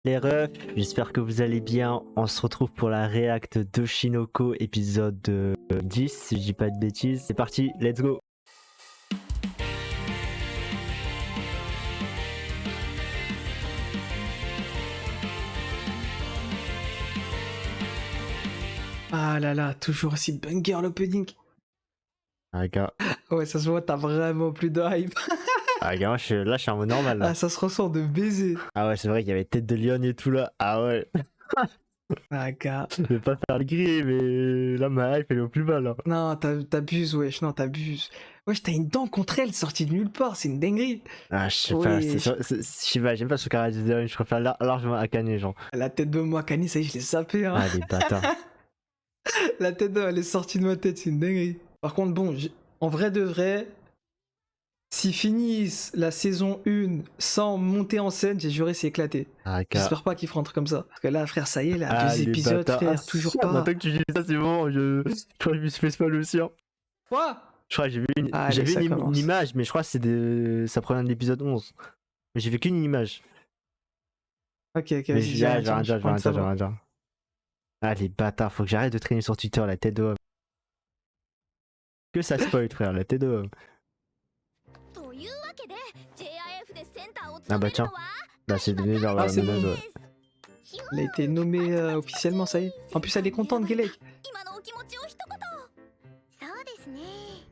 Les refs, j'espère que vous allez bien. On se retrouve pour la réact de Shinoko épisode 10, si je dis pas de bêtises. C'est parti, let's go. Ah là là, toujours aussi banger l'opening. Ah gars, Ouais, ça se voit, t'as vraiment plus de hype. là je suis en mode normal là. Ah, ça se ressent de baiser. Ah ouais, c'est vrai qu'il y avait tête de lion et tout là. Ah ouais, Ah, gars. je vais pas faire le gris, mais là ma hype elle est au plus bas là. Non, t'abuses, wesh, non, t'abuses. Wesh, t'as une dent contre elle sortie de nulle part, c'est une dinguerie. Ah je sais pas, Wesh. je sais pas, j'aime pas ce caractère de lion, je préfère largement Akane genre. La tête de moi, Kani, ça y est, je l'ai zappé, hein. Ah les bâtards. La tête de elle est sortie de ma tête, c'est une dinguerie. Par contre, bon, en vrai de vrai, s'ils finissent la saison 1 sans monter en scène, j'ai juré, c'est éclaté. Ah gars. J'espère pas qu'ils feront un truc comme ça. Parce que là, frère, ça y est, là, Ah, 2 les épisodes, bâtards. frère, Ah, toujours ça, pas. Maintenant que tu dis ça, c'est bon, je crois que je me suis fait spoil aussi. Hein. Quoi? Je crois que j'ai vu une, Allez, j'ai vu ça une commence. image, mais je crois que c'est de... ça provient de l'épisode 11. Mais j'ai vu qu'une image. Ok, Mais vas-y, j'ai rien dire, j'ai envie de savoir. rien dire. Ah les bâtards, faut que j'arrête de traîner sur Twitter, la tête de homme. Que ça spoil frère, la tête de homme. Ah bah tiens, bah c'est donné vers Ah, la c'est menace, bon. ouais. Elle a été nommée officiellement, ça y est. En plus, elle est contente, Gelek.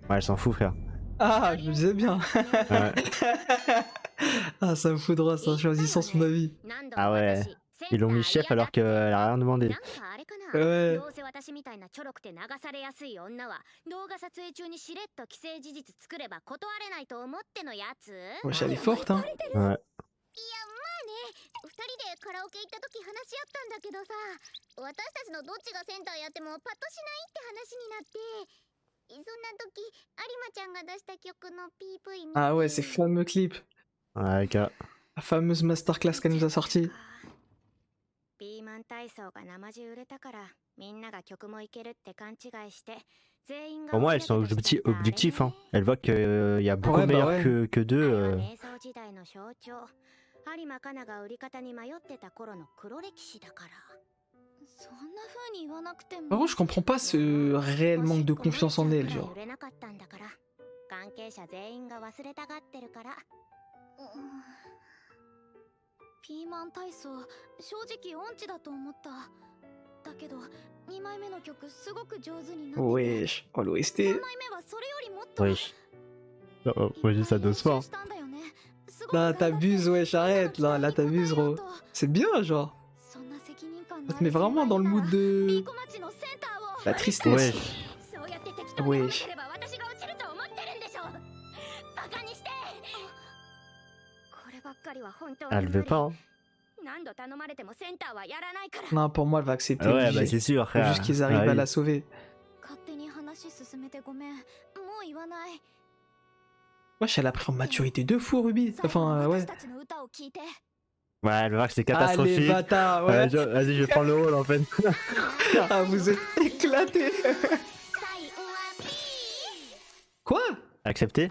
Ouais, elle s'en fout frère. Ah, je me disais bien. Ouais. Ah, ça me foudra, ça, en choisissant son avis. Ah ouais, ils l'ont mis chef alors qu'elle a rien demandé. Ouais. Wesh, elle est forte, hein. Ouais. 2人でカラオケ行った時話し合ったんだけどさ、私たちのどっちがセンターやってもパッとしないって話になって、そんな時有馬ちゃんが出した曲の PV 見て Ah ouais, ces fameux clips. Ouais, gars. La fameuse masterclass qu'elle nous a sortie. ピーマン体操が生地売れたからみんなが曲もいけるって勘違いして全員が Pour moi, elles sont objectifs. Hein. Elles voient qu'il y a beaucoup Ouais, bah meilleurs ouais. que deux. 瞑想時代の象徴有馬かなが売り方に迷ってた頃の黒歴史だからそんな風に言わなくても Par contre, je comprends pas ce réel manque de confiance en elle, genre. 売れなかったんだから関係者全員が忘れたがってるから、ピーマン体操正直音痴だと思っただけど2枚目の曲すごく上手になってて Wesh, oh l'OST. 3枚目はそれよりもっと Wesh. Oh, moi, j'ai ça dose pas. Là, t'abuses, wesh, arrête, là, t'abuses, gros. C'est bien, genre. Ça te met vraiment dans le mood de... la tristesse. Wesh. Wesh. Elle veut pas, hein. Non, pour moi, elle va accepter. Ouais, obligé. bah c'est sûr, Faut frère. juste qu'ils arrivent Ah, à oui. la sauver. Wesh, elle a pris en maturité de fou, Ruby. Enfin, ouais. Ouais, elle va voir que c'est Ah, les catastrophique. bâtards, ouais. Vas-y, je vais prendre le rôle en fait. Ah, vous êtes éclatés. Quoi? Accepté?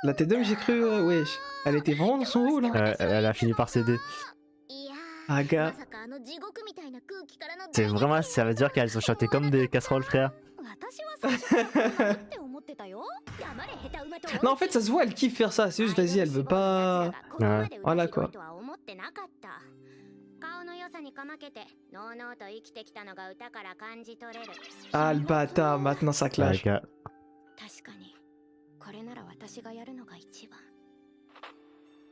La tête d'homme, j'ai cru, wesh. Elle était vraiment dans son rôle, hein. Elle a fini par céder. Ah, gars. C'est vraiment, ça veut dire qu'elles ont chanté comme des casseroles, frère. Non, en fait, ça se voit, elle kiffe faire ça. C'est juste, vas-y, elle veut pas... Ouais. Voilà, quoi. Ah, le bâtard, maintenant ça Ouais, clash. gars.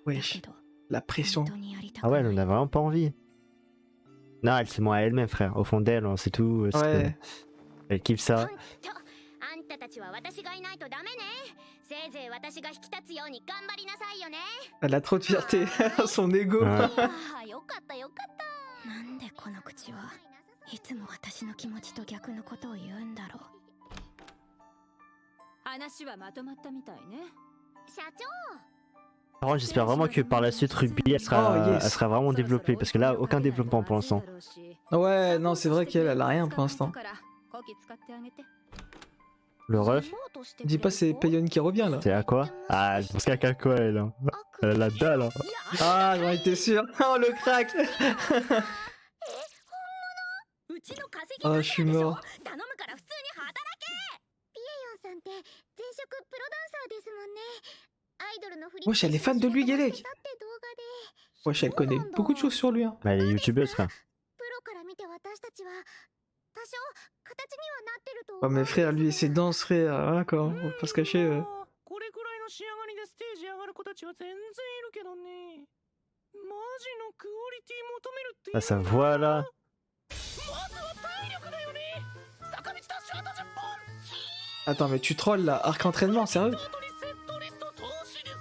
Wesh, la pression. Ah ouais, elle en a vraiment pas envie. Non, elle se ment à elle-même, frère. Au fond d'elle, on sait tout. Ouais. Elle kiffe ça. Elle a trop de fierté. Son ego. Ouais. なんでこの口はいつも私の気持ちと逆のことを言うんだろう。話はまとまったみたいね。社長。 Par contre, j'espère vraiment que par la suite, Ruby, elle sera, Oh, yes. elle sera vraiment développée. Parce que là, aucun développement pour l'instant. Ouais, non, c'est vrai qu'elle a rien pour l'instant. Le ref, Dis pas c'est Payon qui revient là. c'est à quoi? Ah, je pense qu'à quoi elle, hein. Elle a la dalle, hein. Ah, j'en étais sûr. Oh, le crack. Oh, je suis mort. ピエヨンさんって前職プロダンサーですもんね。アイドルの振り Wesh, elle est fan de lui, Gelek. って動画で Wesh, elle connaît beaucoup de choses sur lui. Hein. Bah, elle est youtubeuse, frère. プロから見て私たちは多少形にはなってると Oh, mais frère, lui et ses danses, frère. Voilà quoi. On va pas se cacher. これくらいの仕上がりでステージ上がる子たちは全然いるけどね。マジのクオリティ求めるっていう Ah, sa voix là. まずは体力だよね。坂道ダッシュあと10本。 Attends, mais tu trolls là. Arc entraînement, sérieux? あとにセットリスト投資で3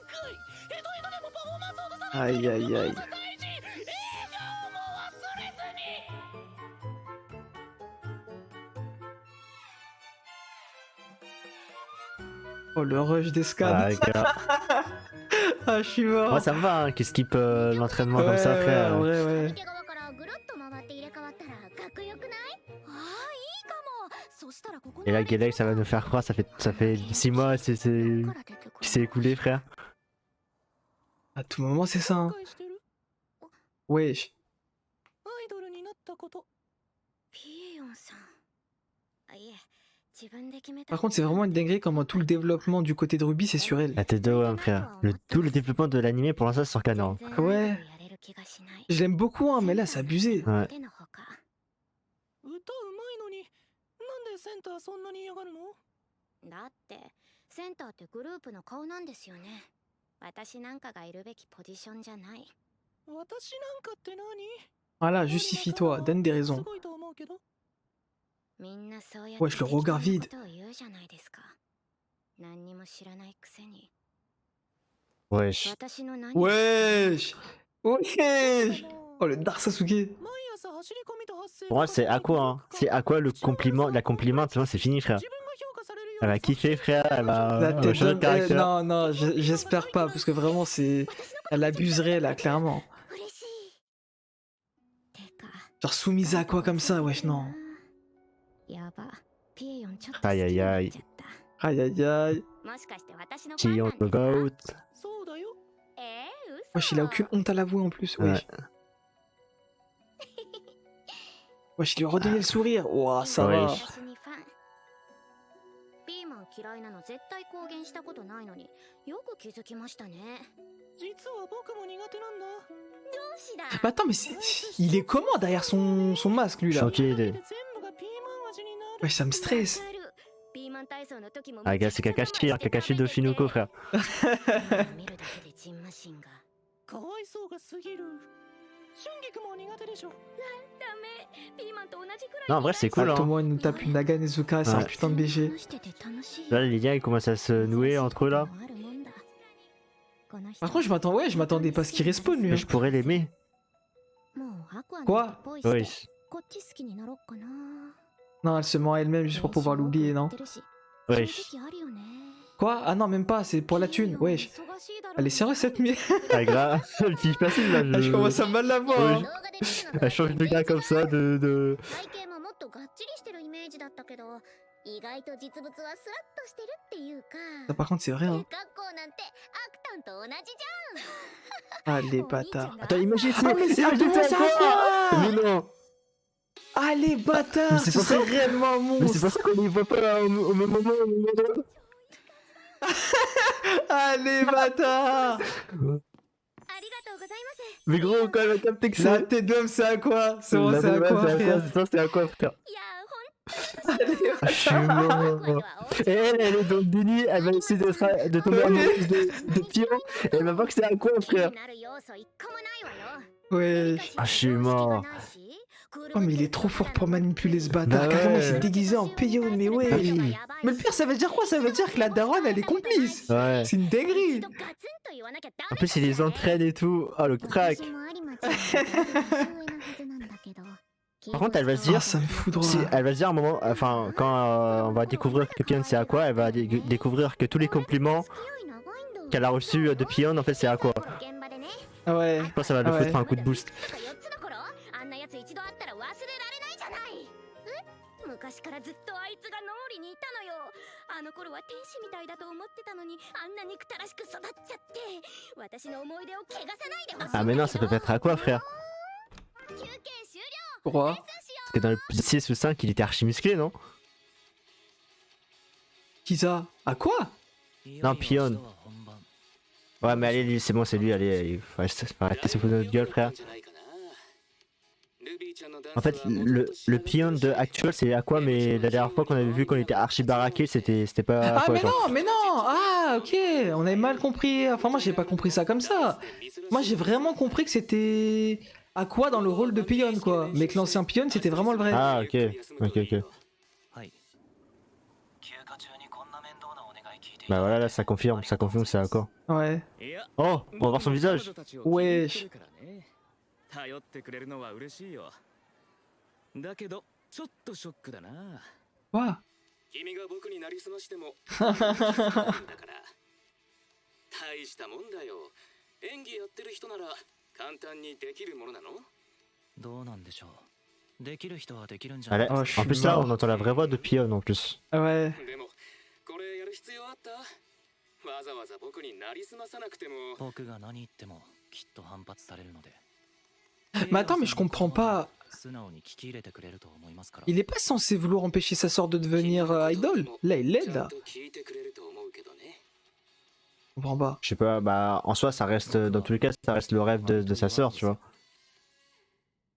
回。ヘドヘドでもパフォーマンスを出さ Aïe, aïe, aïe. 大事。笑顔も忘れずに。 Oh, le rush des scans. Ah, gars. Ah, je suis mort. Moi, ça me va, hein, qui skip l'entraînement comme ça, ouais, frère. ouais, ouais. 右手側からぐるっと回って入れ替わったらかっこよくない？ああ、いいかも。そしたらここの Et là, Gelek, ça va nous faire croire, ça fait 6 mois qui s'est écoulé, frère. À tout moment, c'est ça. Hein. 後悔してる？ Wesh. アイドルになったこと。ピエヨンさん。あ、いえ、自分で決めた。 Par contre, c'est vraiment une dinguerie comment tout le développement du côté de Ruby, c'est sur elle. La tête de homme, frère. Tout le développement de l'animé, pour l'instant, c'est sur Canon. Ouais. Je l'aime beaucoup, hein, mais là, c'est abusé. Ouais. 歌うまいのに、なんでセンターそんなに嫌がるの？だってセンターってグループの顔なんですよね。私なんかがいるべきポジションじゃない。私なんかって何？ Voilà, justifie-toi, donne des す raisons. ごいと思うけど。みんなそうやって Wesh, le regard vide. 適当なことを言うじゃないですか。何にも知らないくせに。 Wesh. 私の何 Wesh. Wesh. Oh, le Dark Sasuke. 毎朝走り込みと発声 Pour moi, c'est à quoi, hein. C'est à quoi le compliment, la complimente, c'est fini, frère. 自分が評価されるよう Elle な va kiffer, frère, elle va, La elle va tête changer de de... caractère. non, non, j'espère pas, parce que vraiment, c'est... Elle abuserait, là, clairement. 嬉しい。てか。 Genre, soumise à quoi comme ça? Wesh, non. やば。ピエヨンちょっと Aïe, aïe, aïe. 好きになっちゃった Aïe, aïe, aïe. もしかして私のファン Chillon なん the ですか goat. そうだよ。嘘 Wesh, il a aucune honte à l'avouer en plus, wesh. Wesh, il lui a redonné le sourire. Ouah, ça va. Wesh. 私にファンピーマン嫌いなの絶対公言したことないのによく気づきましたね。実は僕も苦手なんだ。上司だ。 Bah attends, mais il est comment derrière son masque, lui, là? Chantier 全 de... 部がピーマン味になる。 Wesh, ça me stresse. ピーマン体操の時も Ah, gars, c'est Kakashi, hein, Kakashi de Shinuko, frère. 見るだけでジンマシンがかわいそうがすぎる。春菊も苦手でしょ。ダメ。ピーマンと同じくらい Non, en vrai, c'est cool, À tout hein. moment, il nous tape une Naga Nezuka, c'est un Ouais. putain de BG. 話してて楽しい Là, les liens, ils commencent à se nouer entre eux, là. Par contre, je m'attendais pas à ce qu'il respawn, lui. Mais Hein. je pourrais l'aimer. Quoi Wesh. こっち好きになろっかな。 Non, elle se ment à elle-même juste pour pouvoir l'oublier, non? Wesh. Quoi? Ah non, même pas, c'est pour la thune, wesh. Elle est sérieuse cette nuit. Ah, grave. Le petit facile, là. Ah, je commence à mal la voir. Oui. Hein. Elle change de gars comme ça, de... 背景ももっとがっちりしてるイメージだったけど、意外と実物はスラッとしてるっていうか。 Ça, par contre, c'est vrai, hein. 学校なんてアクタンと同じじ Ah, les bâtards. Attends, imagine, Ah, mais c'est Arrêtez, c'est quoi. quoi? Mais non. Ah, les Mais bâtards. c'est Ce pour ça- serait réellement Mais c'est monstre. pour ça qu'on les voit pas au même moment. Ah, les bâtards. ゃん。ありがとうございます。 Mais gros, quand elle a capté que La c'est... tête d'homme, c'est à quoi? C'est bon, La c'est à vraie, quoi, c'est à frère? quoi? C'est à quoi, frère? いやAh, je suis mort. Et elle est dans le déni, elle va essayer de tomber amoureuse de Pion. Et elle va voir que c'est à quoi, 本 frère? になる要素一個もないわよ。 Wesh. Ah, je suis mort. Oh, mais il est trop fort pour manipuler ce bâtard. Bah Carrément, il ouais. s'est déguisé en Payon, mais ouais. oui. Mais le pire, ça veut dire quoi? Ça veut dire que la daronne, elle est complice. Ouais. C'est une dinguerie. En plus, il les entraîne et tout. Oh, le crack. Par contre, elle va se Ah, dire... ça me fout droit. Si, elle va se dire à un moment, enfin, quand on va découvrir que Pion c'est à quoi, elle va découvrir que tous les compliments qu'elle a reçus de Pion, en fait, c'est à quoi. Ah ouais. Je pense que ça va lui Ah ouais. foutre un coup de boost. 昔からずっとあいつが脳裏にいたのよ。あの頃は天使みたいだと思ってたのに、あんな憎たらしく育っちゃって。私の思い出を汚さないでほしい。 Ah mais non, ça peut pas être Aqua, frère. 休憩終了。 Pourquoi? Parce que dans l'épisode 6 ou 5, il était archi musclé, non? Qui ça? À quoi? Non, Pion. Ouais, mais allez, lui, c'est bon, c'est lui, allez, faut arrêter de se foutre de notre gueule, frère. En fait, le Pion de actuel, c'est Aqua, mais la dernière fois qu'on avait vu qu'on était archi baraqué, c'était pas Ah Aqua, mais genre. non, mais non. Ah ok, on avait mal compris. Enfin moi j'ai pas compris ça comme ça. Moi j'ai vraiment compris que c'était Aqua dans le rôle de Pion quoi. Mais que l'ancien Pion c'était vraiment le vrai. Ah, ok, ok. Bah voilà, là, ça confirme, c'est Aqua. Ouais. Oh, on va voir son visage. Wesh. 頼ってくれるのは嬉しいよ。だけどちょっとショックだな。 Quoi? 君が僕になりすましてもだから大したもんだよ。演技やってる人なら簡単にできるものなの？どうなんでしょう。できる人はできるんじゃない。 Allez. En plus, là, on entend la vraie voix de Pion en plus. Ouais. でもこれやる必要あった？わざわざ僕になりすまさなくても。僕が何言ってもきっと反発されるので。 Mais attends, mais je comprends pas. Il est pas censé vouloir empêcher sa sœur de devenir idol. Là, il l'aide là. Je comprends pas. Je sais pas, bah en soi, ça reste, dans tous les cas, ça reste le rêve de sa sœur, tu vois.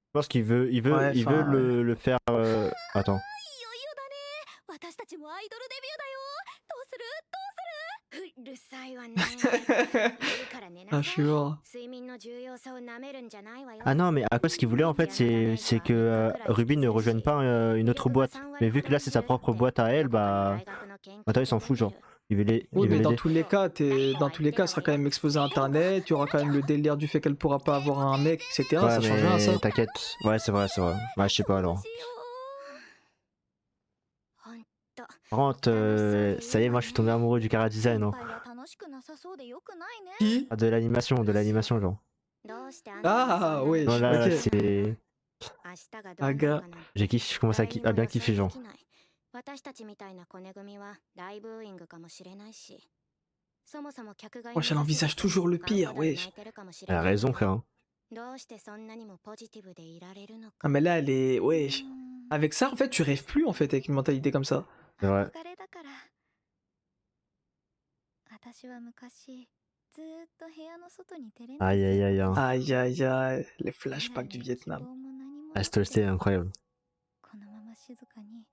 Je pense qu'il veut, il veut, Ouais, il enfin, veut le faire. Attends. 私たちもアイドルデビューだよ。どうする？うるさいわね。 Ah, je suis mort. Ah non, mais à quoi ce qu'il voulait en fait, c'est que Ruby ne rejoigne pas une autre boîte. Mais vu que là c'est sa propre boîte à elle, bah. Attends, il s'en fout, genre. Il veut les. Oui, il veut mais dans l'aider. tous les cas, elle sera quand même exposée à internet. Il y aura quand même le délire du fait qu'elle pourra pas avoir un mec, etc. Ouais, Ça change rien, ça. mais t'inquiète. Ouais, c'est vrai, c'est vrai. Ouais, je sais pas alors. Par contre, ça y est, moi je suis tombé amoureux du chara design, hein. Qui? Ah, de l'animation, genre. Ah, ouais, Voilà, ok. c'est. Aga. J'ai kiffé, je commence à bien kiffer, genre. 私たちみたいなコネ組は大ブーイングかもしれないし、そもそも客が Wesh, elle envisage toujours le pire, wesh. Elle a raison, frère. Hein. どうしてそんなにもポジティブでいられるのか。 Ah, mais là, elle est. Wesh. Avec ça, en fait, tu rêves plus, en fait, avec une mentalité comme ça. C'est vrai. 憧れだから。私は昔ずっと部屋の外にテレビ Aïe, aïe, aïe. Hein. Aïe, aïe, aïe. Les flashbacks du Vietnam. Ah, c'est incroyable. このまま静かに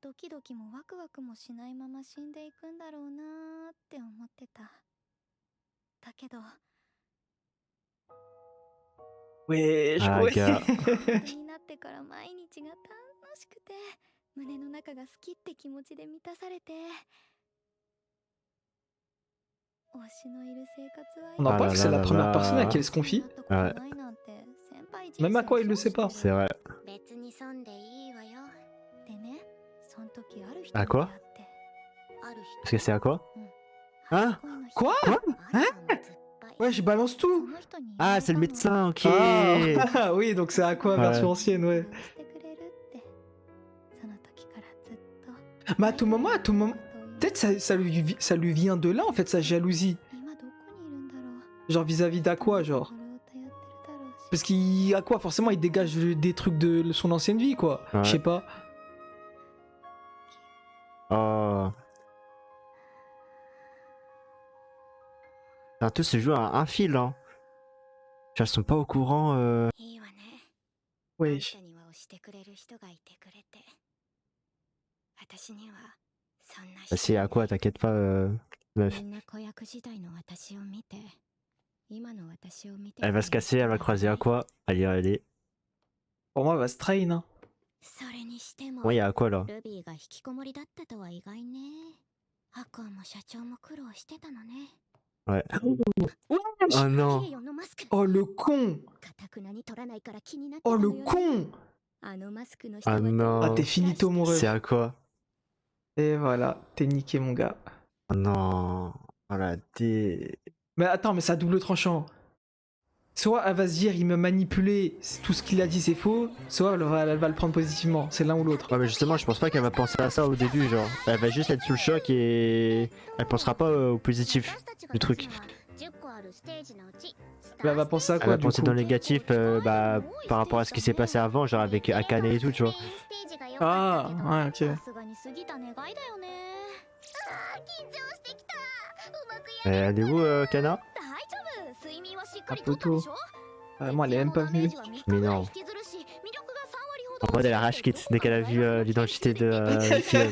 ドキドキもワクワクもしないまま死んでいくんだろうなーって思ってた。だけど Wesh, Ah, wesh. gars. 大人になってから毎日が楽しくて、胸の中が好きって気持ちで満たされて、推しのいる生活は On en Ah parle là que c'est là la là première là. personne à qui elle se confie. Ouais. Même à quoi il le sait pas. C'est vrai. 別に損でいいわよ。でね、その時ある人 À quoi? ある Parce que c'est à quoi? 人 Hein? Quoi? Wesh, balance tout. Ah, c'est le médecin, ok. Ah, oui, donc c'est à quoi, Ouais. version ancienne, ouais. Mais à tout moment, peut-être ça lui vient de là, en fait, sa jalousie. Genre vis-à-vis d'Aqua, genre. Parce qu'Aqua, forcément, il dégage des trucs de son ancienne vie, quoi. Ouais. Je sais pas. Oh. Putain, tout se joue à un fil, hein. Elles sont pas au courant. Wesh. Bah, c'est à quoi, t'inquiète pas, meuf. Elle va se casser, elle va croiser à quoi? Allez, allez. Pour moi, elle va se train, hein. Bon, il y a à quoi là? ルビーが引きこもりだったとは意外ね。アクアも社長も苦労してたのね。 Ouais. Wesh. Oh non. Oh le con. Oh le con. Ah Ah, non. t'es finito, mon rêve. C'est à quoi? Et voilà, t'es niqué, mon gars. Oh non. Voilà, t'es. Mais attends, mais c'est à double tranchant. Soit elle va se dire il m'a manipulé, tout ce qu'il a dit c'est faux, soit elle va le prendre positivement, c'est l'un ou l'autre. Ouais, mais justement, je pense pas qu'elle va penser à ça au début, genre. Elle va juste être sous le choc et elle pensera pas au positif du truc. Elle va penser à Elle quoi va du penser coup? dans le négatif bah, par rapport à ce qui s'est passé avant, genre avec Akane et tout, tu vois. Ah, ouais, ok. Elle est où, Kana? Ah, poteau. Moi elle est même pas venue. Mais non. En mode, elle a rage quitte dès qu'elle a vu l'identité de Michelin.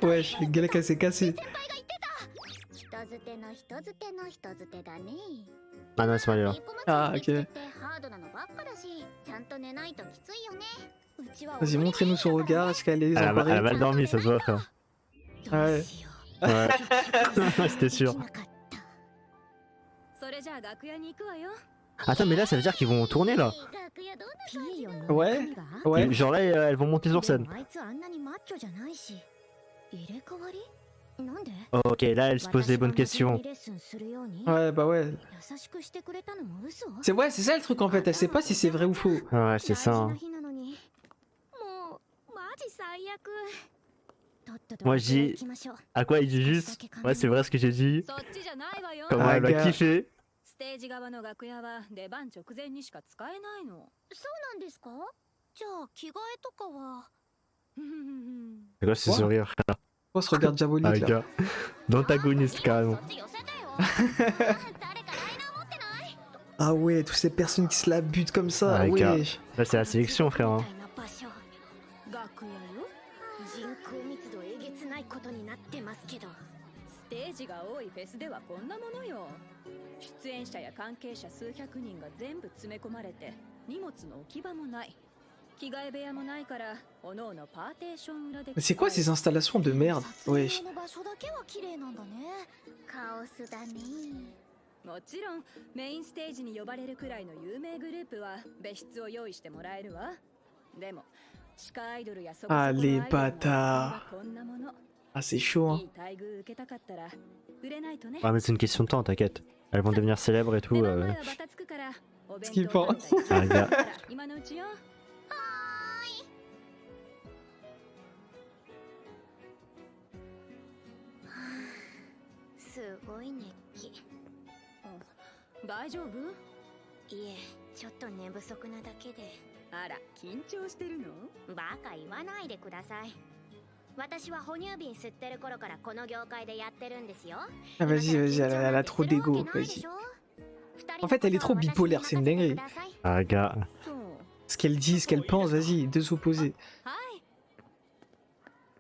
Wesh, le gars qui s'est cassé. Ah non, c'est pas lui là. Ah, ok. Vas-y, montrez-nous son regard, est-ce qu'elle est Elle a désemparée? mal dormi, ça se voit, frère. Ouais. Ouais, c'était sûr. Attends, mais là, ça veut dire qu'ils vont tourner là. Ouais, ouais. Genre là, elles vont monter sur scène. Ok, là, elle se pose les bonnes questions. Ouais, bah ouais. C'est ouais, c'est ça le truc en fait, elle sait pas si c'est vrai ou faux. Ouais, c'est ça. Hein. Moi, je dis. À quoi il dit juste? Ouais, c'est vrai ce que j'ai dit. Comment Ah, elle va gars. kiffer. ステージ側の楽屋は出番直前にしか使えないの。そうなんですか？じゃあ着替えとかは。 C'est quoi ce Quoi sourire, frère? Oh, ce regard Ah, diabolique là. gars. D'antagoniste, carrément. Ah ouais, toutes ces personnes qui se la butent comme ça, Ouais, gars. ouais. Là, c'est la sélection, frère. Hein. 楽屋よ。人口密度えげつないことになってますけど。ステージが多いフェスではこんなものよ。出演者や関係者数百人が全部詰め込まれて荷物の置き場もない。着替え部屋もないからおのおのパーテーション裏で。 Mais c'est quoi ces installations de merde? Wesh. の場所だけは綺麗なんだね。カオスだね。もちろんメインステージに呼ばれるくらいの有名グループは別室を用意してもらえるわ。でも地下アイドルやそこそこのアイドルの Ah, les bâtards. こんなもの。 Ah, c'est chaud, hein. いい待遇受けたかったら売れないとね。 Ouais, mais c'est une question de temps, t'inquiète. Elles vont devenir célèbres et tout. 出番前はバタつくからお弁キーパー当食べたりあいや今のうちよ。すごい熱気。大丈夫？いえ、ちょっと寝不足なだけで。あら、緊張してるの？バカ言わないでください。私は哺乳瓶吸ってる頃からこの業界でやってるんですよ。 Ah, vas-y, vas-y, elle a trop d'ego, vas-y. En fait, elle est trop bipolaire, c'est une dinguerie. Ah, gars. そう。 Ce qu'elle dit, ce qu'elle pense, vas-y, deux opposés. はい。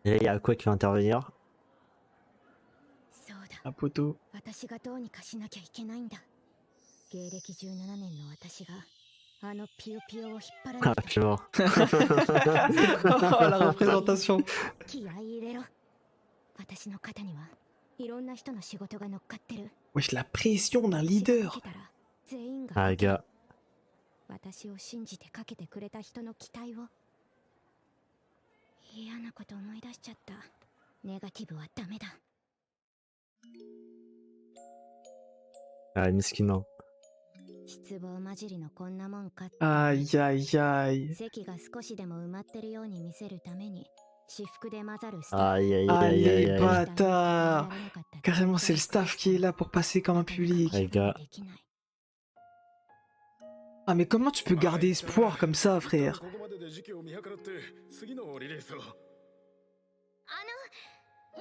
Et là, il y a quoi qui va intervenir? そうだ。 Un poteau. 私がどうにかしなきゃいけないんだ。芸歴17年の私があのピヨピヨを引っ張らな Ah, きゃ。 je suis mort. Oh, la représentation. 気合い入れろ。私の肩にはいろんな人の仕事が乗っかってる。 Wesh, la pression d'un leader. 全員が Ah, gars. 私を信じてかけてくれた人の期待を。嫌なこと思い出しちゃった。ネガティブはダメだ。 Ah, miskina. 失望混じりのこんなもんかって。 Aïe, aïe, aïe. 席が少しでも埋まってるように見せるために私服で混ざるスタッ Aïe, aïe, Ah, aïe, les aïe, aïe. bâtards. Carrément, c'est le staff qui est là pour passer comme un public. Ouais, gars. Ah, mais comment tu peux garder espoir comme ça, frère?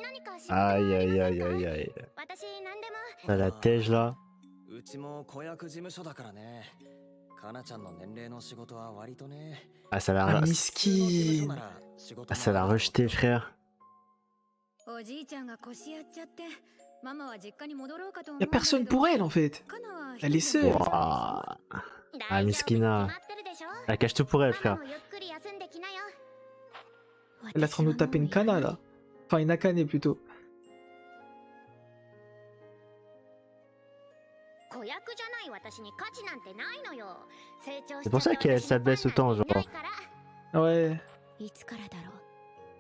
何か知って Aïe, aïe, aïe, aïe, aïe. 私何でも T'as la tège là. うちも子役事務所だからね。かなちゃんの年齢の仕事は割とね。 Ah, ça Ah, l'a miskin. ah, ça l'a rejeté, frère. おじいちゃんが腰やっちゃって、ママは実家に戻ろうかと思 Y a personne pour elle en fait. Elle est seule. Ouah. 大丈夫に決ま Miskina. ってるでしょ。 Elle cache tout pour elle, マ frère. マもゆっくり休んできなよ。 Elle est en train de nous taper une cana là. Enfin, une akane plutôt. 子役じゃない私に価値なんてないのよ。成長し C'est pour ça qu'elle s'abaisse autant, genre. Ouais. いつからだろ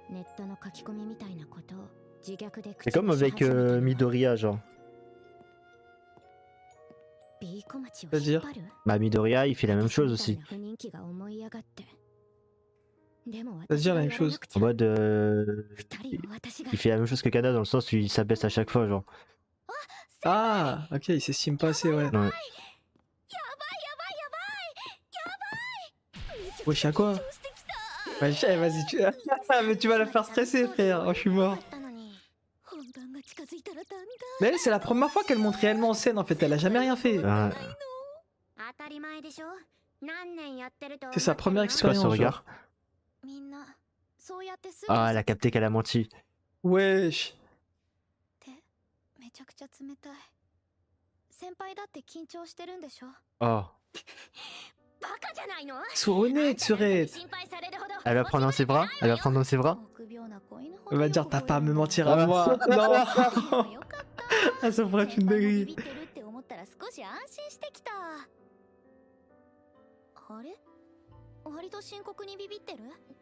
う。ネットの書き込みみたいなことを自虐で C'est comme avec Midoriya, genre. ビ C'est-à-dire Bah Midoriya, il fait la même chose aussi. C'est-à-dire la même chose. En mode, il fait la même chose que Kana dans le sens où il s'abaisse à chaque fois, genre. Ah, ok, il s'estime pas assez, ouais. Ouais. Wesh, à quoi? Wesh, eh, vas-y, tu... mais tu vas la faire stresser, frère. Oh, je suis mort. Mais elle, c'est la première fois qu'elle monte réellement en scène, en fait. Elle a jamais rien fait. Ouais. C'est sa première C'est quoi expérience. ce regard? Ah, elle a capté qu'elle a menti. Wesh. Oh. Sois honnête, Surette. Elle va prendre dans ses bras? Elle va prendre dans ses bras? Elle va dire, t'as pas à me mentir à moi. Non. Ah, ça pourrait être une dinguerie.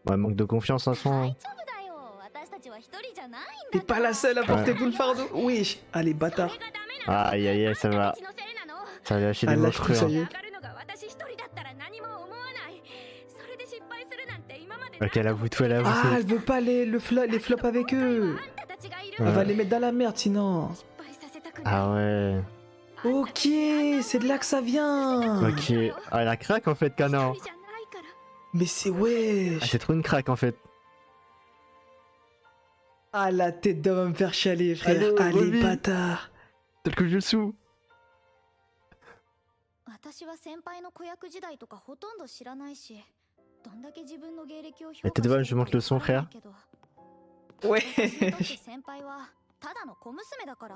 Ouais, manque de confiance en son. T'es pas la seule à porter tout le fardeau. Wesh. Allez, bâtard. Aïe aïe aïe, ça va. Ça va lâcher des Ah, mots lâche tout, ça crus. y Hein. est. Ok, elle avoue tout, elle avoue Ah, tout. elle veut pas les flops avec eux. Elle va les mettre dans la merde sinon. Ah ouais. Ok, c'est de là que ça vient. Ok. Ah, elle a crack en fait, Kana. Mais c'est Ah, wesh. c'est trop une crack en fait. Ah, la tête d'homme va me faire chialer, frère. Allez, Allez, Ruby. bâtard. Tel que je sous. Mais t'es devant, je monte le son, frère. Ouais. ただの小娘だから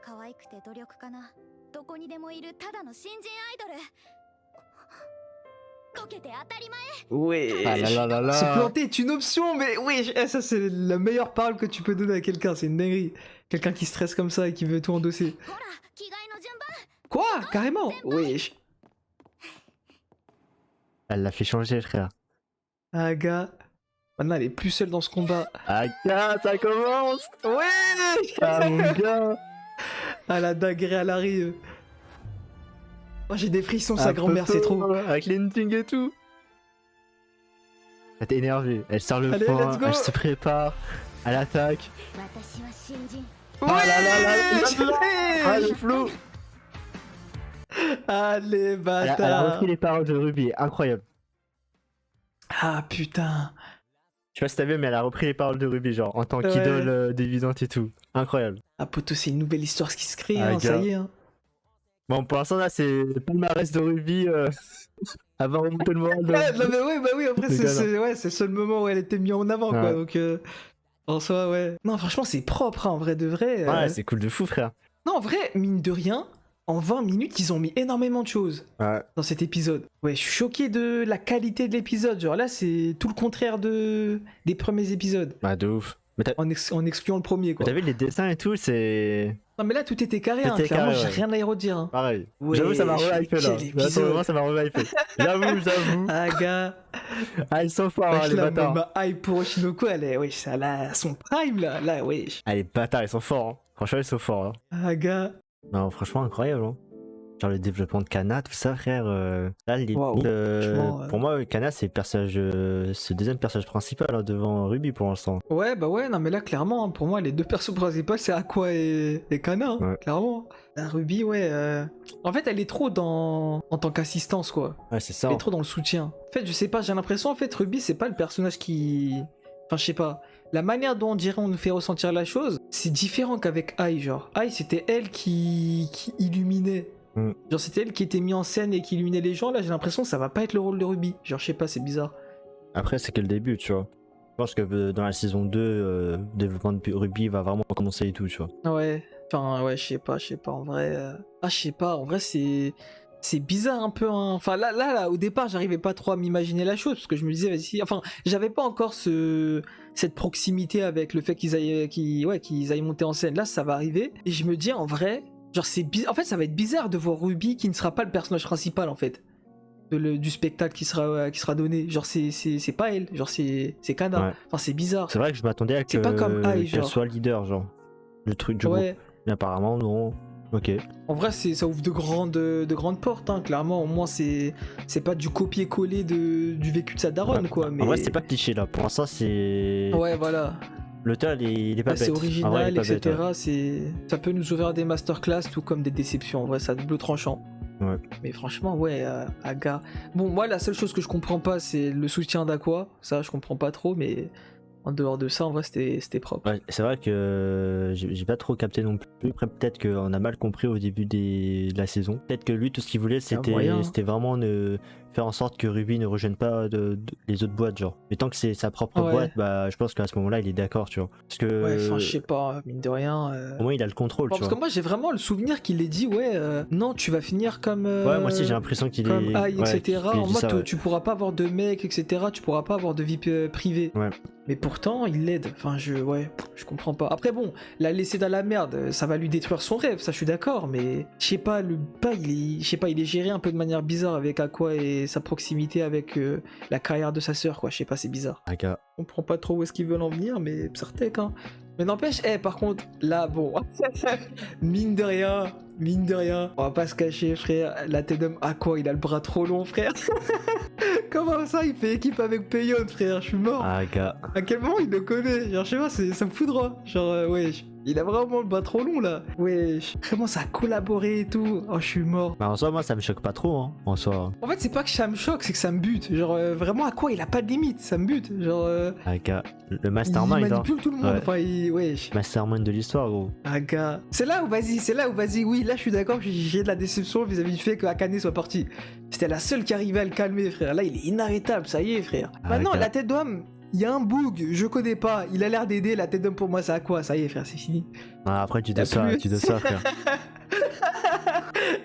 可愛くて努力家などこにでもいるただの新人アイドルこけて当たり前 Ouais. Ah là là là là. Se planter est une option, mais wesh. Eh, ça, c'est la meilleure parole que tu peux donner à quelqu'un. C'est une dinguerie. Quelqu'un qui stresse comme ça et qui veut tout endosser. ほら着替えの順番 Quoi? Carrément? Wesh. Elle l'a fait changer, frère. Aga. Maintenant, elle est plus seule dans ce combat. Ah, gars, ça commence. Ouais. Ah, mon gars. Ah, la dinguerie, elle arrive. Oh, j'ai des frissons, Ah, sa grand-mère, c'est trop. Avec les knitting et tout. Elle est énervée. Elle sort le Allez, poing, let's go. elle se prépare. Elle attaque. 私は新人 Ah là là là là Wesh. Ah, le flow. Allez, Elle a bâtard. repris les paroles de Ruby. Incroyable. Ah, putain. Je sais pas si t'as vu, mais elle a repris les paroles de Ruby, genre, en tant Ouais. qu'idole d'évidente et tout. Incroyable. Ah, poto, c'est une nouvelle histoire qui se crée, Ah, hein, ça gars. y est. Hein. Bon, pour l'instant, là, c'est le palmarès de Ruby. Avant de remonter le moral de... Ouais, non, mais ouais, bah oui, après, Le gars, là. c'est le seul moment où elle était mise en avant, quoi. Ouais. Donc, en soi, ouais. Non, franchement, c'est propre, hein, en vrai de vrai. Ouais, c'est cool de fou, frère. Non, en vrai, mine de rien, en 20 minutes, ils ont mis énormément de choses Ouais. dans cet épisode. Ouais, je suis choqué de la qualité de l'épisode. Genre là, c'est tout le contraire des premiers épisodes. Bah, de ouf. Mais t'as En excluant le premier, quoi. vu les dessins et tout, c'est... Non, mais là, tout était carré, Tout hein. était Clairement, carré, j'ai ouais. rien à y redire. Hein. Pareil. Ouais, J'avoue, ça m'a rehypé, là. quel Là, épisode. vraiment, ça m'a rehypé. J'avoue. Ah, gars. Ah, ils sont forts, hein, Wesh, les là, bâtards. ma hype pour Oshinoko, elle est, wesh, elle a son prime, là. Là, wesh. Ah, les bâtards, ils sont forts. Hein. Franchement, ils sont forts. Hein. Ah, gars. Non, franchement, incroyable. Hein. Genre le développement de Kana, tout ça, frère. Là, Waouh, franchement, pour moi, Kana, c'est le personnage, c'est le deuxième personnage principal hein, devant Ruby pour l'instant. Ouais, bah ouais, non, mais là, clairement, hein, pour moi, les deux persos principaux, c'est Aqua et Kana, hein, Ouais. clairement. La Ruby, ouais. En fait, elle est trop en tant qu'assistance, quoi. Ouais, c'est ça. Elle est Hein. trop dans le soutien. En fait, je sais pas, j'ai l'impression, en fait, Ruby, c'est pas le personnage qui. Enfin, je sais pas. La manière dont on dirait on nous fait ressentir la chose, c'est différent qu'avec Ai, genre. Ai, c'était elle qui illuminait. Mm. Genre, c'était elle qui était mise en scène et qui illuminait les gens. Là, j'ai l'impression que ça va pas être le rôle de Ruby. Genre, je sais pas, c'est bizarre. Après, c'est que le début, tu vois. Je pense que dans la saison 2, le développement de Ruby va vraiment commencer et tout, tu vois. Ouais. Enfin, ouais, je sais pas, en vrai. Ah, je sais pas, en vrai, c'est bizarre un peu. Hein. Enfin, là, au départ, j'arrivais pas trop à m'imaginer la chose parce que je me disais, vas-y. Enfin, j'avais pas encore cette proximité avec le fait qu'ils aillent monter en scène. Là, ça va arriver. Et je me dis, en vrai, genre, c'est bizarre. En fait, ça va être bizarre de voir Ruby qui ne sera pas le personnage principal, en fait. Du spectacle qui sera donné. Genre, c'est pas elle. Genre, c'est Kana. Ouais. Enfin, c'est bizarre. C'est vrai que je m'attendais à C'est pas comme Ai, qu'elle genre. soit leader, genre. Le truc du groupe. Ouais. Mais apparemment, non. Ok. En vrai, ça ouvre de grandes portes, hein. Clairement, au moins, c'est pas du copier-coller du vécu de sa daronne, Ouais. quoi. Mais... En vrai, c'est pas cliché là. Pour l'instant, c'est. Ouais, voilà. L'auteur, il est pas Bah, bête. c'est En vrai, il original, est pas bête, etc. ouais. Ça peut nous ouvrir des masterclass, tout comme des déceptions. En vrai, ça double tranchant. Ouais. Mais franchement, ouais, Aga. Bon, moi, la seule chose que je comprends pas, c'est le soutien d'Aqua. Ça, je comprends pas trop, mais en dehors de ça, en vrai, c'était propre. Ouais, c'est vrai que j'ai pas trop capté non plus. Après, peut-être qu'on a mal compris au début de la saison. Peut-être que lui, tout ce qu'il voulait, moyen, hein. c'était vraiment faire en sorte que Ruby ne rejoigne pas les autres boîtes, genre. Mais tant que c'est sa propre Ouais. boîte, bah, je pense qu'à ce moment-là, il est d'accord, tu vois. Parce que Ouais, enfin, je sais pas, mine de rien. au moins, il a le contrôle, Bon, tu parce vois. que moi, j'ai vraiment le souvenir qu'il ait dit, ouais, non, tu vas finir comme. Ouais, moi aussi, j'ai l'impression qu'il Comme est. Aïe, ouais, etc. qu'il En dit mode, ça, ouais. tu pourras pas avoir de mec, etc. Tu pourras pas avoir de vie privée. Ouais. Mais pourtant, il l'aide. Enfin, je comprends pas. Après, bon, la laisser dans la merde, ça va lui détruire son rêve, ça, je suis d'accord. Mais je sais pas, il est géré un peu de manière bizarre avec Aqua et sa proximité avec la carrière de sa sœur, quoi. Je sais pas, c'est bizarre. Aka. On comprend pas trop où est-ce qu'ils veulent en venir, mais Psartek, hein. Mais n'empêche, par contre, là, bon, mine de rien, on va pas se cacher, frère, la tête d'homme, Aqua, il a le bras trop long, frère. Comment ça, il fait équipe avec Payon, frère, je suis mort. Aka. À quel moment il le connaît? Genre, je sais pas, ça me fout droit. Genre, wesh, il a vraiment le bras trop long, là. Wesh, comment ça a collaboré et tout. Oh, je suis mort. Bah, en soi, moi, ça me choque pas trop, hein. En soi. En fait, c'est pas que ça me choque, c'est que ça me bute. Genre, vraiment, Aqua, il a pas de limite, ça me bute. Genre, Aka. Le il mastermind, hein. manipule tout le monde. Ouais. Enfin, wesh. Mastermind de l'histoire, gros. Aga. C'est là où vas-y, oui, là je suis d'accord, j'ai de la déception vis-à-vis du fait que Akane soit parti. C'était la seule qui arrivait à le calmer, frère. Là, il est inarrêtable, ça y est, frère. Maintenant, Aga. la tête d'homme, il y a un bug, je connais pas. Il a l'air d'aider, la tête d'homme pour moi, c'est à quoi? Ça y est, frère, c'est fini. Ah, après, tu Y a dois plus. ça, frère.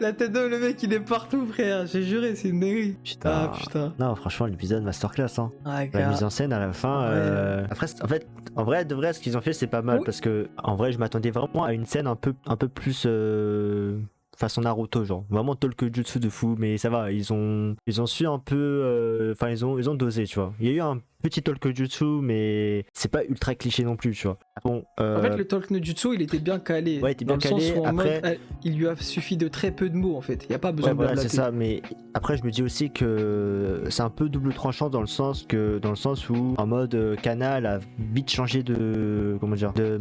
La tête d'homme, le mec, il est partout, frère. J'ai juré, c'est une dinguerie. Putain. Ah, putain. Non, franchement, l'épisode masterclass, hein. La mise Aga. en scène à la fin. Ouais. Après, en fait, en vrai, de vrai, ce qu'ils ont fait, c'est pas mal Oui. parce que, en vrai, je m'attendais vraiment à une scène un peu plus façon Naruto, genre vraiment Tolkujutsu de fou, mais ça va, ils ont su un peu, enfin, ils ont dosé, tu vois. Il y a eu un petit Tolkujutsu, mais c'est pas ultra cliché non plus, tu vois. Bon, En fait, le Talk no Jutsu, il était bien calé. Ouais, il était dans bien le calé, sens où, en après- mode, il lui a suffi de très peu de mots, en fait. Il y a pas besoin ouais, de voilà, c'est blablater. ça, mais après, je me dis aussi que c'est un peu double tranchant dans le sens où, en mode, Kana a vite changé de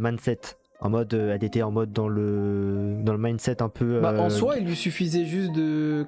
mindset. En mode, elle était en mode dans le mindset un peu. Bah, en soi, il lui suffisait juste de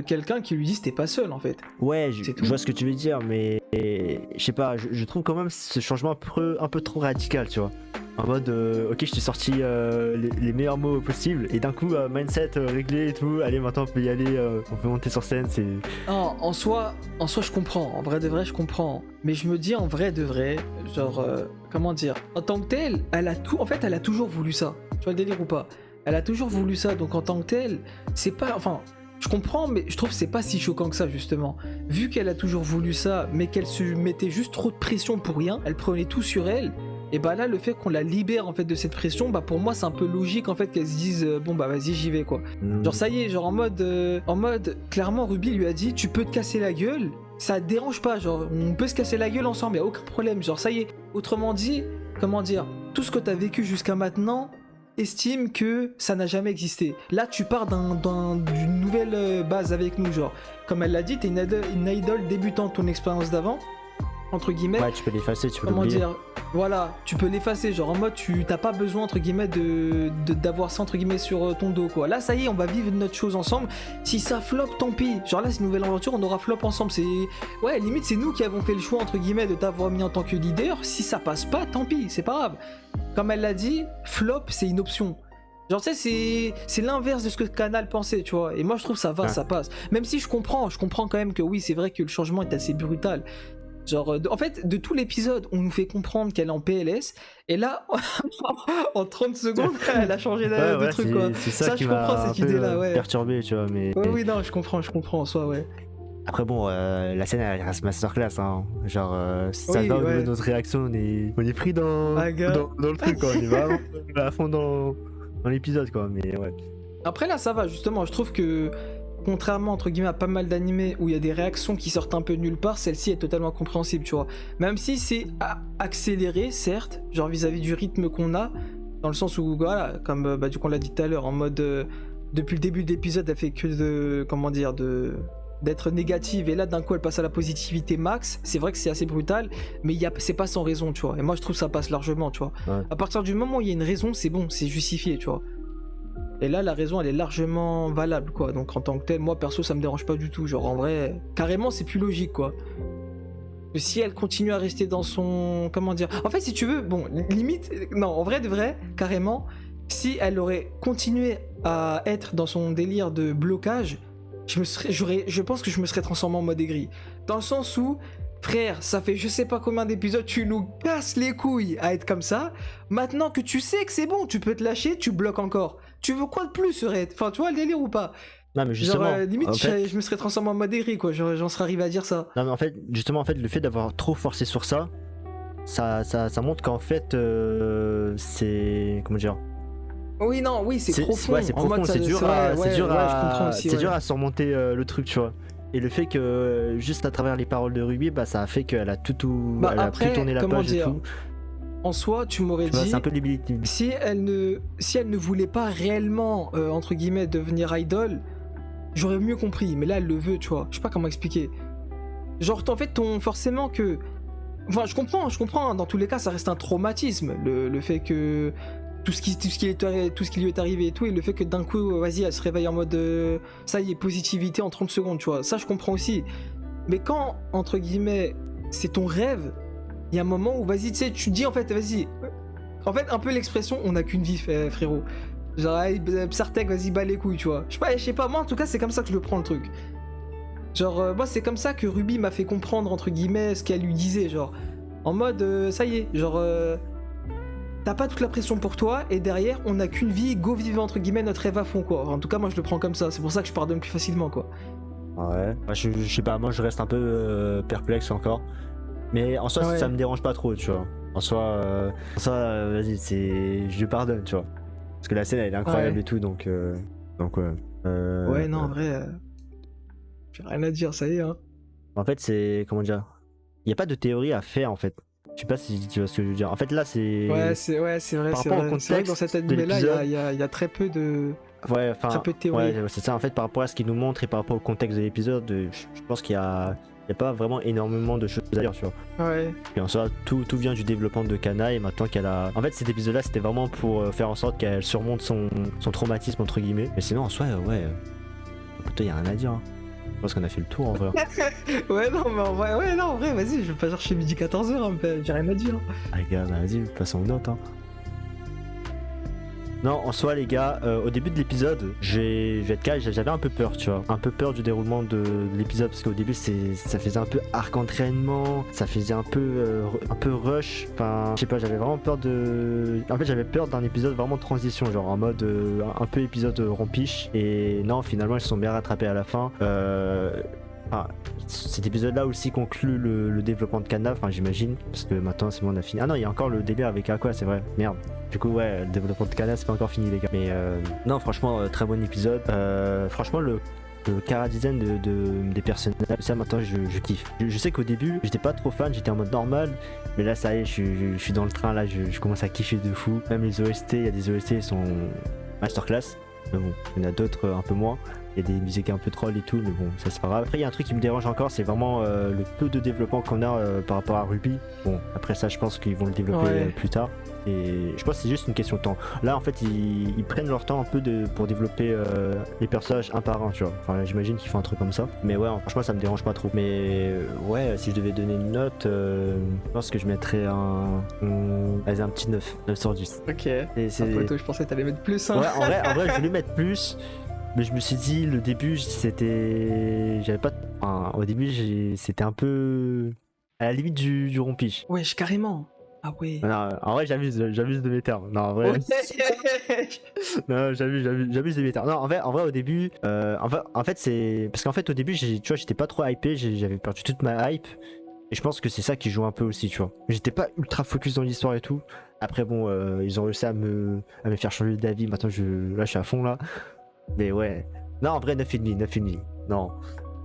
quelqu'un qui lui dit t'es pas seul, en fait. Ouais, c'est tout. je vois ce que tu veux dire, mais je sais pas, je trouve quand même ce changement un peu trop radical, tu vois. En mode, ok, je t'ai sorti les meilleurs mots possibles, et d'un coup, mindset réglé et tout, allez, maintenant on peut y aller, on peut monter sur scène, c'est. Non, en soi, je comprends. En vrai de vrai, je comprends. Mais je me dis, en vrai de vrai, genre, comment dire, en tant que telle, elle a toujours voulu ça. Tu vois le délire ou pas? Elle a toujours voulu ça, donc en tant que telle, c'est pas. Enfin, je comprends, mais je trouve que c'est pas si choquant que ça, justement. Vu qu'elle a toujours voulu ça, mais qu'elle se mettait juste trop de pression pour rien, elle prenait tout sur elle. Et bah là, le fait qu'on la libère en fait de cette pression, bah pour moi c'est un peu logique en fait qu'elle se dise bon bah vas-y j'y vais quoi. Genre ça y est, genre en mode clairement Ruby lui a dit tu peux te casser la gueule, ça te dérange pas, genre on peut se casser la gueule ensemble, y a aucun problème, genre ça y est. Autrement dit, comment dire, tout ce que t'as vécu jusqu'à maintenant, estime que ça n'a jamais existé. Là tu pars d'une nouvelle base avec nous, genre comme elle l'a dit, t'es une idole débutante de ton expérience d'avant. Entre guillemets, Ouais, tu peux l'effacer, tu peux comment l'oublier. dire, voilà, tu peux l'effacer, genre en mode tu t'as pas besoin entre guillemets d'avoir ça entre guillemets sur ton dos quoi. Là ça y est, on va vivre notre chose ensemble. Si ça flop, tant pis. Genre là c'est une nouvelle aventure, on aura flop ensemble. C'est ouais, limite c'est nous qui avons fait le choix entre guillemets de t'avoir mis en tant que leader. Si ça passe pas, tant pis, c'est pas grave. Comme elle l'a dit, flop c'est une option. Genre tu sais c'est l'inverse de ce que Canal pensait, tu vois. Et moi je trouve ça va, Ouais. ça passe. Même si je comprends quand même que oui c'est vrai que le changement est assez brutal. Genre, en fait, de tout l'épisode, on nous fait comprendre qu'elle est en PLS, et là, en 30 secondes, elle a changé de Ouais, truc, quoi. c'est Ça, qui je m'a comprends cette un peu, idée-là, ouais. perturbé, tu vois, mais. Ouais, oui, non, je comprends, en soi, ouais. Après bon, la scène elle reste masterclass, hein. Genre ça Oui, va au niveau ouais. de notre réaction, on est pris dans Aga. dans le truc quoi, on est vraiment à fond dans l'épisode quoi, mais ouais. Après, là, ça va, justement, je trouve que, contrairement, entre guillemets, à pas mal d'animés où il y a des réactions qui sortent un peu de nulle part, celle-ci est totalement compréhensible, tu vois. Même si c'est accéléré, certes, genre vis-à-vis du rythme qu'on a, Dans le sens où, voilà, comme bah, du coup on l'a dit tout à l'heure, en mode depuis le début de l'épisode, elle fait que de, comment dire, d'être négative, et là d'un coup elle passe à la positivité max. C'est vrai que c'est assez brutal, mais c'est pas sans raison, tu vois. Et moi je trouve que ça passe largement, tu vois. Ouais. À partir du moment où il y a une raison, c'est bon, c'est justifié, tu vois. Et là la raison elle est largement valable, quoi. Donc en tant que tel, moi perso ça me dérange pas du tout. Genre en vrai, carrément c'est plus logique, quoi. Que si elle continue à rester dans son... Comment dire? En fait, si tu veux, bon, limite... Non, en vrai de vrai, carrément, si elle aurait continué à être dans son délire de blocage, je pense que je me serais transformé en mode aigri. Dans le sens où, frère, ça fait je sais pas combien d'épisodes, tu nous casses les couilles à être comme ça. Maintenant que tu sais que c'est bon, tu peux te lâcher, tu bloques encore. Tu veux quoi de plus, Red? Enfin, tu vois le délire ou pas? Non, mais justement. Genre, limite, en fait- je me serais transformé en mode aigri, quoi. J'en serais arrivé à dire ça. Non, mais en fait, justement, en fait, le fait d'avoir trop forcé sur ça, ça montre qu'en fait, c'est. Comment dire? Oui, non, oui, c'est profond. Ouais, c'est En mode, profond, c'est dur vrai, à. C'est dur je comprends aussi, c'est ouais. dur à surmonter le truc, tu vois. Et le fait que, juste à travers les paroles de Ruby, bah, ça a fait qu'elle a Bah, elle a après, pu tourner la comment page et dire, tout. En soi, tu m'aurais Tu vois, dit, c'est un peu limite. si elle ne voulait pas réellement, entre guillemets, devenir idol, j'aurais mieux compris. Mais là, elle le veut, tu vois. Je sais pas comment expliquer. Genre, en fait, forcément que... Enfin, je comprends. Dans tous les cas, ça reste un traumatisme. Le fait que... Tout ce qui lui est arrivé et tout, et le fait que d'un coup, vas-y, elle se réveille en mode... ça y est, positivité en 30 secondes, tu vois. Ça, je comprends aussi. Mais quand, entre guillemets, c'est ton rêve, il y a un moment où, vas-y, tu sais, tu dis, en fait, vas-y. En fait, un peu l'expression, on n'a qu'une vie, frérot. Genre, hey, Psartek, vas-y, bats les couilles, tu vois. Je sais pas, moi, en tout cas, c'est comme ça que je le prends, le truc. Genre, moi, c'est comme ça que Ruby m'a fait comprendre, entre guillemets, ce qu'elle lui disait, genre. En mode, ça y est, genre... T'as pas toute la pression pour toi, et derrière, on n'a qu'une vie, go vivre, entre guillemets, notre rêve à fond, quoi. En tout cas, moi, je le prends comme ça. C'est pour ça que je pardonne plus facilement, quoi. Ouais. Je sais pas, moi, je reste un peu perplexe encore. Mais en soi, Ouais. ça me dérange pas trop, tu vois. En soi, vas-y, je lui pardonne, tu vois. Parce que la scène, elle est incroyable Ouais. et tout, donc ouais. Ouais, non, en vrai... J'ai rien à dire, ça y est, hein. En fait, c'est. Comment dire? Il n'y a pas de théorie à faire, en fait. Je sais pas si tu vois ce que je veux dire. En fait, là, c'est. Ouais, c'est vrai, Par c'est rapport au vrai. C'est vrai que contexte dans cet de anime-là, l'épisode- il y a très peu de... Ouais, enfin. Très peu de théorie. Ouais, c'est ça, en fait, par rapport à ce qu'il nous montre et par rapport au contexte de l'épisode, je pense qu'il y a pas vraiment énormément de choses à dire, tu vois. Ouais. Et en soi, tout vient du développement de Kana et maintenant qu'elle a. En fait, cet épisode-là, c'était vraiment pour faire en sorte qu'elle surmonte son traumatisme, entre guillemets. Mais sinon, en soi, ouais. Putain, y a rien à dire. Hein. Je pense qu'on a fait le tour en vrai. Ouais, non, mais en vrai, en vrai, vas-y, je vais pas chercher midi 14h, hein, j'ai rien à dire. Ah, les gars, bah, vas-y, passons aux notes. Hein. Non, en soi, les gars, au début de l'épisode, je vais être calme, j'avais un peu peur, tu vois. Un peu peur du déroulement de l'épisode, parce qu'au début, ça faisait un peu arc entraînement, ça faisait un peu rush. Enfin, je sais pas, j'avais vraiment peur de. En fait, j'avais peur d'un épisode vraiment de transition, genre en mode un peu épisode rompiche. Et non, finalement, ils se sont bien rattrapés à la fin. Enfin, cet épisode-là aussi conclut le développement de Kana, enfin j'imagine, parce que maintenant c'est bon, on a fini. Ah non, il y a encore le délire avec Aqua, c'est vrai, merde. Du coup, ouais, le développement de Kana, c'est pas encore fini, les gars. Mais non, franchement, très bon épisode. Franchement, le chara design des personnages, ça maintenant je kiffe. Je sais qu'au début, j'étais pas trop fan, j'étais en mode normal, mais là, ça y est, je suis dans le train, là, je commence à kiffer de fou. Même les OST, il y a des OST qui sont masterclass, mais bon, il y en a d'autres un peu moins. Il y a des musiques un peu troll et tout, mais bon, ça c'est pas grave. Après, il y a un truc qui me dérange encore, c'est vraiment le peu de développement qu'on a par rapport à Ruby. Bon, après ça, je pense qu'ils vont le développer Ouais. plus tard. Et je pense que c'est juste une question de temps. Là, en fait, ils prennent leur temps un peu pour développer les personnages un par un, tu vois. Enfin, j'imagine qu'ils font un truc comme ça. Mais ouais, franchement, ça me dérange pas trop. Mais ouais, si je devais donner une note, je pense que je mettrais un petit 9 sur 10. Ok. Et Ah, poteau, je pensais que t'allais mettre plus, hein. Ouais, en vrai, je voulais mettre plus. Mais je me suis dit, le début, j'avais pas. Enfin, au début, c'était un peu. À la limite du rompiche. Wesh, carrément. Ah ouais. Non, en vrai, j'abuse de mes termes. Non, en vrai. Non, j'abuse de mes termes. Non, en vrai, au début. En fait, c'est. Parce qu'en fait, au début, tu vois, j'étais pas trop hypé. J'avais perdu toute ma hype. Et je pense que c'est ça qui joue un peu aussi, tu vois. J'étais pas ultra focus dans l'histoire et tout. Après, bon, ils ont réussi à me faire changer d'avis. Maintenant, là, je suis à fond, là. Mais ouais. Non, en vrai, 9,5. Non.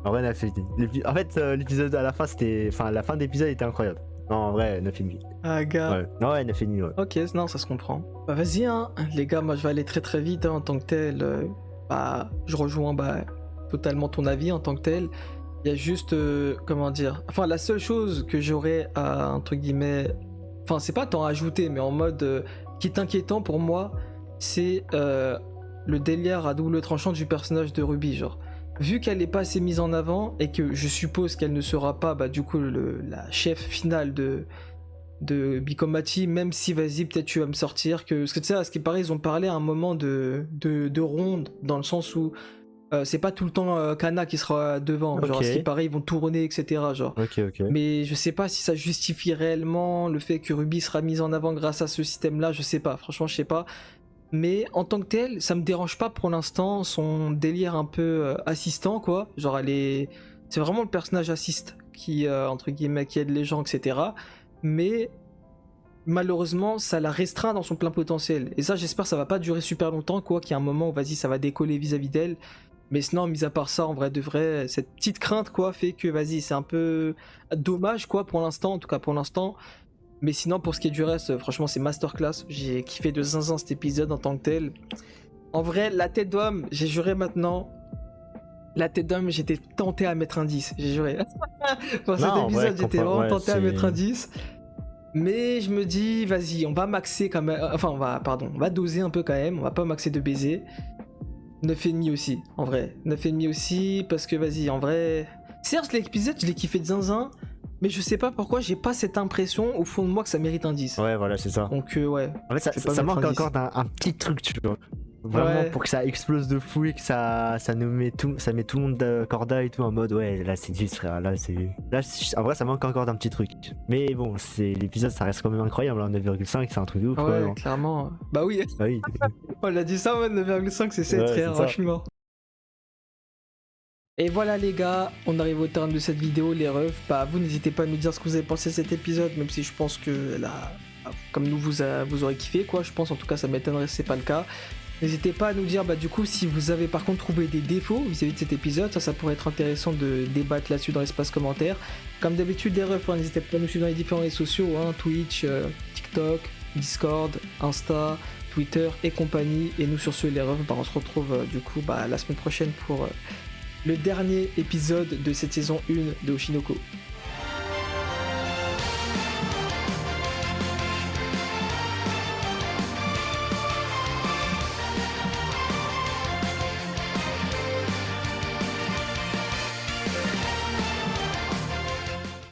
En vrai, 9,5. En fait, l'épisode à la fin, c'était. Enfin, la fin de l'épisode était incroyable. Non, en vrai, 9,5. Ah, gars. Ouais, non, ouais, 9,5, ouais. Ok, non, ça se comprend. Bah, vas-y, hein, les gars, moi je vais aller très très vite hein, en tant que tel. Bah, je rejoins totalement ton avis en tant que tel. Il y a juste, comment dire, enfin, la seule chose que j'aurais à, entre guillemets, enfin, c'est pas tant à ajouter, mais en mode qui est inquiétant pour moi, c'est le délire à double tranchant du personnage de Ruby, genre. Vu qu'elle n'est pas assez mise en avant et que je suppose qu'elle ne sera pas, bah, du coup, la chef finale de Bicomati, même si vas-y peut-être tu vas me sortir que parce que tu sais à ce qui paraît ils ont parlé à un moment de ronde dans le sens où c'est pas tout le temps Kana qui sera devant, genre à ce qui paraît ils vont tourner etc genre. Ok. Mais je sais pas si ça justifie réellement le fait que Ruby sera mise en avant grâce à ce système là, je sais pas, franchement je sais pas. Mais en tant que tel, ça me dérange pas pour l'instant son délire un peu assistant quoi, genre c'est vraiment le personnage assiste qui entre guillemets qui aide les gens etc. Mais malheureusement ça la restreint dans son plein potentiel et ça j'espère que ça va pas durer super longtemps quoi, qu'il y a un moment où vas-y ça va décoller vis-à-vis d'elle. Mais sinon mis à part ça en vrai de vrai cette petite crainte quoi fait que vas-y c'est un peu dommage quoi pour l'instant, en tout cas pour l'instant. Mais sinon pour ce qui est du reste franchement c'est masterclass, j'ai kiffé de zinzin cet épisode en tant que tel. En vrai la tête d'homme j'ai juré maintenant, la tête d'homme j'étais tenté à mettre un 10, j'ai juré. Pour cet épisode j'étais vraiment tenté à mettre un 10. Mais je me dis, vas-y, on va maxer quand même. Enfin, on va doser un peu quand même. On va pas maxer de baiser. 9,5 aussi, en vrai. 9,5 aussi, parce que vas-y, en vrai. Certes, l'épisode, je l'ai kiffé de zinzin. Mais je sais pas pourquoi j'ai pas cette impression au fond de moi que ça mérite un 10. Ouais, voilà, c'est ça. Donc, ouais. En fait, ça manque encore d'un petit truc, tu vois. Vraiment pour que ça explose de fou et que ça met tout le monde corda et tout en mode ouais là c'est 10 frère, là en vrai ça manque encore d'un petit truc. Mais bon l'épisode ça reste quand même incroyable hein, 9,5 c'est un truc de ouf. Ouais quoi, clairement. Bah oui. Bah oui. On a dit ça en mode 9,5 c'est 7 frère, franchement. Et voilà les gars, on arrive au terme de cette vidéo les refs. Bah vous n'hésitez pas à nous dire ce que vous avez pensé de cet épisode, même si je pense que là comme nous vous aurez kiffé quoi, je pense en tout cas ça m'étonnerait si c'est pas le cas. N'hésitez pas à nous dire du coup si vous avez par contre trouvé des défauts vis-à-vis de cet épisode, ça pourrait être intéressant de débattre là-dessus dans l'espace commentaire. Comme d'habitude les refs, n'hésitez pas à nous suivre dans les différents réseaux sociaux, hein, Twitch, TikTok, Discord, Insta, Twitter et compagnie. Et nous sur ce les refs, on se retrouve du coup la semaine prochaine pour le dernier épisode de cette saison 1 de Oshinoko.